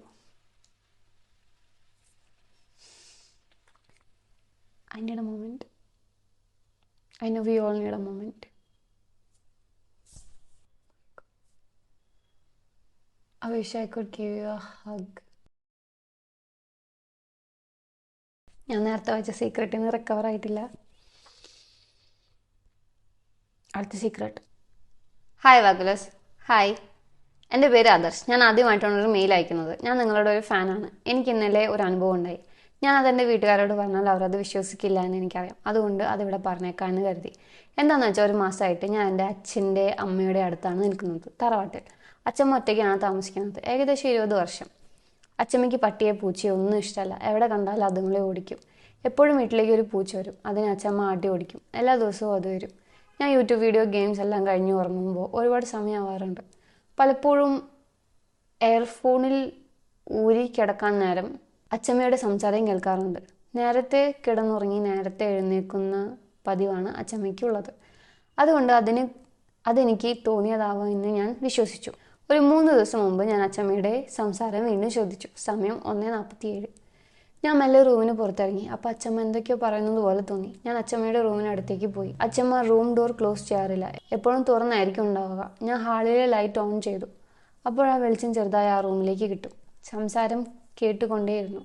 I need a moment. I know we all need a moment. I wish I could give you a hug. ഞാൻ നേരത്തെ വായിച്ച സീക്രട്ടിൽ നിന്ന് റിക്കവർ ആയിട്ടില്ല. അടുത്ത secret. Hi വാഗുലസ്. Hi, എൻ്റെ പേര് ആദർശ്. ഞാൻ ആദ്യമായിട്ടാണ് ഒരു മെയിൽ അയക്കുന്നത്. ഞാൻ നിങ്ങളുടെ ഒരു ഫാനാണ്. എനിക്ക് ഇന്നലെ ഒരു അനുഭവം ഉണ്ടായി. ഞാൻ അതെൻ്റെ വീട്ടുകാരോട് പറഞ്ഞാൽ അവരത് വിശ്വസിക്കില്ല എന്ന് എനിക്കറിയാം. അതുകൊണ്ട് അതിവിടെ പറഞ്ഞേക്കാമെന്ന് കരുതി. എന്താണെന്ന് വെച്ചാൽ ഒരു മാസമായിട്ട് ഞാൻ എൻ്റെ അച്ഛൻ്റെ അമ്മയുടെ അടുത്താണ് നിൽക്കുന്നത്, തറവാട്ടിൽ. അച്ഛമ്മ ഒറ്റയ്ക്കാണ് താമസിക്കുന്നത്. ഏകദേശം 20 വർഷം. അച്ഛമ്മയ്ക്ക് പട്ടിയെ പൂച്ചയോ ഒന്നും ഇഷ്ടമല്ല. എവിടെ കണ്ടാലും അതുങ്ങളെ ഓടിക്കും. എപ്പോഴും വീട്ടിലേക്ക് ഒരു പൂച്ച വരും. അതിനെ അച്ഛമ്മ ആട്ടി ഓടിക്കും. എല്ലാ ദിവസവും അത് വരും. ഞാൻ യൂട്യൂബ് വീഡിയോ ഗെയിംസ് എല്ലാം കഴിഞ്ഞ് ഉറങ്ങുമ്പോൾ ഒരുപാട് സമയമാവാറുണ്ട്. പലപ്പോഴും എയർഫോണിൽ ഊരി കിടക്കാൻ നേരം അച്ഛമ്മയുടെ സംസാരം കേൾക്കാറുണ്ട്. നേരത്തെ കിടന്നുറങ്ങി നേരത്തെ എഴുന്നേൽക്കുന്ന പതിവാണ് അച്ഛമ്മയ്ക്കുള്ളത്. അതുകൊണ്ട് അതെനിക്ക് തോന്നിയതാവുമെന്ന് ഞാൻ വിശ്വസിച്ചു. ഒരു 3 ദിവസം മുമ്പ് ഞാൻ അച്ഛമ്മയുടെ സംസാരം വീണ്ടും ശ്രദ്ധിച്ചു. സമയം 1:47. ഞാൻ മെല്ലെ റൂമിന് പുറത്തിറങ്ങി. അപ്പോൾ അച്ഛമ്മ എന്തൊക്കെയോ പറയുന്നത് പോലെ തോന്നി. ഞാൻ അച്ഛമ്മയുടെ റൂമിനടുത്തേക്ക് പോയി. അച്ഛമ്മ റൂം ഡോർ ക്ലോസ് ചെയ്യാറില്ല. എപ്പോഴും തുറന്നായിരിക്കും ഉണ്ടാവുക. ഞാൻ ഹാളിലെ ലൈറ്റ് ഓൺ ചെയ്തു. അപ്പോൾ ആ വെളിച്ചം ചെറുതായി ആ റൂമിലേക്ക് കിട്ടും. സംസാരം കേട്ടുകൊണ്ടേയിരുന്നു.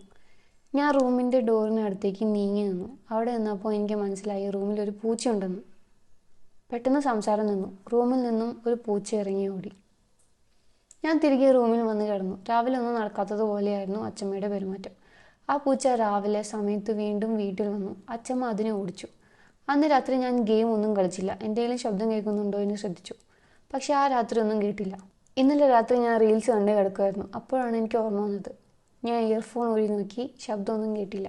ഞാൻ റൂമിൻ്റെ ഡോറിനടുത്തേക്ക് നീങ്ങി നിന്നു. അവിടെ നിന്നപ്പോൾ എനിക്ക് മനസ്സിലായി റൂമിലൊരു പൂച്ചയുണ്ടെന്ന്. പെട്ടെന്ന് സംസാരം നിന്നു. റൂമിൽ നിന്നും ഒരു പൂച്ച ഇറങ്ങി ഓടി. ഞാൻ തിരികെ റൂമിൽ വന്ന് കിടന്നു. രാവിലെ ഒന്നും നടക്കാത്തതുപോലെയായിരുന്നു അച്ഛമ്മയുടെ പെരുമാറ്റം. ആ പൂച്ച രാവിലെ സമയത്ത് വീണ്ടും വീട്ടിൽ വന്നു. അച്ഛമ്മ അതിനെ ഓടിച്ചു. അന്ന് രാത്രി ഞാൻ ഗെയിം ഒന്നും കളിച്ചില്ല. എന്തെങ്കിലും ശബ്ദം കേൾക്കുന്നുണ്ടോ എന്ന് ശ്രദ്ധിച്ചു. പക്ഷെ ആ രാത്രി ഒന്നും കേട്ടില്ല. ഇന്നലെ രാത്രി ഞാൻ റീൽസ് കണ്ട് കിടക്കുമായിരുന്നു. അപ്പോഴാണ് എനിക്ക് ഓർമ്മ വന്നത്. ഞാൻ ഇയർഫോൺ ഊരി നോക്കി. ശബ്ദമൊന്നും കേട്ടില്ല.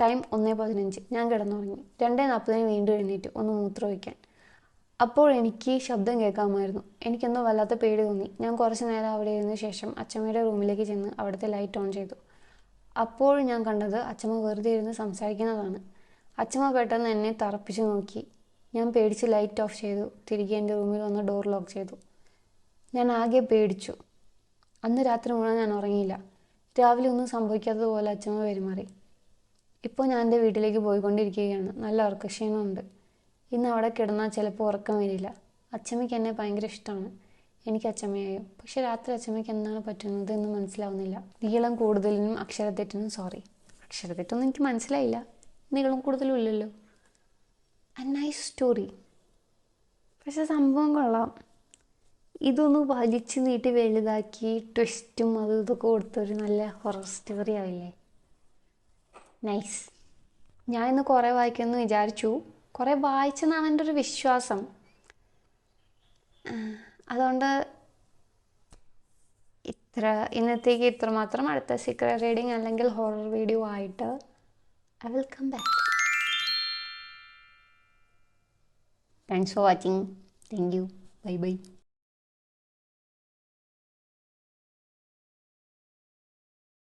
ടൈം 1:15. ഞാൻ കിടന്നുറങ്ങി. 2:40 വീണ്ടും എഴുന്നേറ്റു ഒന്ന് മൂത്രം ഒഴിക്കാൻ. അപ്പോൾ എനിക്ക് ശബ്ദം കേൾക്കാമായിരുന്നു. എനിക്കെന്തോ വല്ലാത്ത പേടി തോന്നി. ഞാൻ കുറച്ച് നേരം അവിടെ ഇരുന്ന ശേഷം അച്ഛമ്മയുടെ റൂമിലേക്ക് ചെന്ന് അവിടുത്തെ ലൈറ്റ് ഓൺ ചെയ്തു. അപ്പോൾ ഞാൻ കണ്ടത് അച്ഛമ്മ വെറുതെ ഇരുന്ന് സംസാരിക്കുന്നതാണ്. അച്ഛമ്മ പെട്ടെന്ന് എന്നെ തറപ്പിച്ച് നോക്കി. ഞാൻ പേടിച്ച് ലൈറ്റ് ഓഫ് ചെയ്തു. തിരികെ എൻ്റെ റൂമിൽ വന്ന് ഡോർ ലോക്ക് ചെയ്തു. ഞാൻ ആകെ പേടിച്ചു. അന്ന് രാത്രി മുഴുവൻ ഞാൻ ഉറങ്ങിയില്ല. രാവിലെ ഒന്നും സംഭവിക്കാത്തതുപോലെ അച്ഛമ്മ പെരുമാറി. ഇപ്പോൾ ഞാൻ എൻ്റെ വീട്ടിലേക്ക് പോയിക്കൊണ്ടിരിക്കുകയാണ്. നല്ല ഉറക്കക്ഷീണമുണ്ട്. ഇന്ന് അവിടെ കിടന്നാൽ ചിലപ്പോൾ ഉറക്കം വരില്ല. അച്ഛമ്മയ്ക്ക് എന്നെ ഭയങ്കര ഇഷ്ടമാണ്. എനിക്ക് അച്ഛമ്മയായോ? പക്ഷെ രാത്രി അച്ഛമ്മയ്ക്ക് എന്താണ് പറ്റുന്നത് എന്ന് മനസ്സിലാവുന്നില്ല. നീളം കൂടുതലിനും അക്ഷരത്തെറ്റിനും സോറി. അക്ഷരത്തെറ്റൊന്നും എനിക്ക് മനസ്സിലായില്ല. നീളം കൂടുതലും ഇല്ലല്ലോ. A nice story. പക്ഷെ സംഭവം കൊള്ളാം. ഇതൊന്ന് വലിച്ചു നീട്ടി വലുതാക്കി ട്വിസ്റ്റും അതും ഇതൊക്കെ കൊടുത്തൊരു നല്ല ഹൊറർ സ്റ്റോറി ആവില്ലേ? നൈസ്. ഞാൻ ഇന്ന് കുറേ വായിക്കുമെന്ന് വിചാരിച്ചു. കുറേ വായിച്ചെന്നാണ് എൻ്റെ ഒരു വിശ്വാസം. അതുകൊണ്ട് ഇന്നത്തേക്ക് ഇത്രമാത്രം. അടുത്ത സീക്രട്ട് റീഡിങ് അല്ലെങ്കിൽ ഹൊറർ വീഡിയോ ആയിട്ട് I will come back. Thanks for watching. Thank you. Bye by.